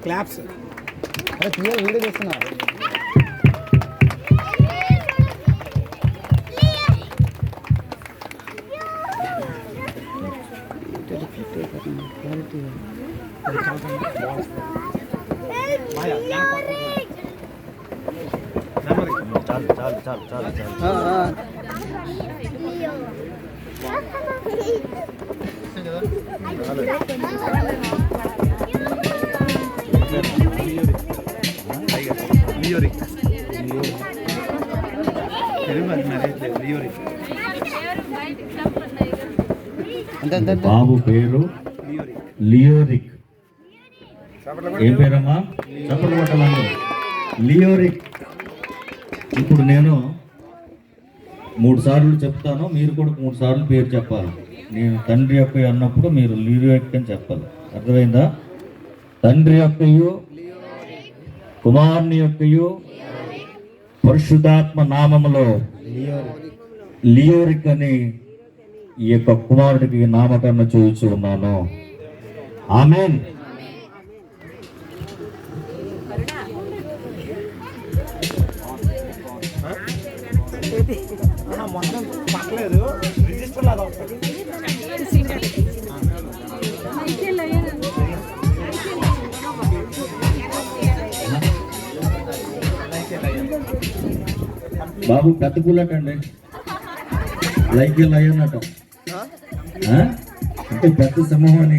Claps అరే clear video చేస్తున్నా. చాలు చాలు చాలు చాలు. బాబు పేరు లియోరిక్. ఏ పేరమ్మా? చప్పట్లు కొట్టాలండి. లియోరిక్. ఇప్పుడు నేను 3 సార్లు చెప్తాను, మీరు కూడా 3 సార్లు పేరు చెప్పాలి. నేను తండ్రి యొక్క అన్నప్పుడు మీరు లియోరిక్ అని చెప్పాలి. అర్థమైందా? తండ్రి యొక్కయు కుమారుని యొక్కయు పరిశుద్ధాత్మ నామములో లియోరిక్ అని ఈ యొక్క కుమారుడికి నామకరణ చేయించు ఉన్నాను. ఆమేన్. మొత్తం పక్కలేదు రిజిస్టర్ లాగా వస్తుంది. బాబు పెద్ద పుల్లటండి, లైక్ లయన్నట అంటే పెద్ద సింహం అని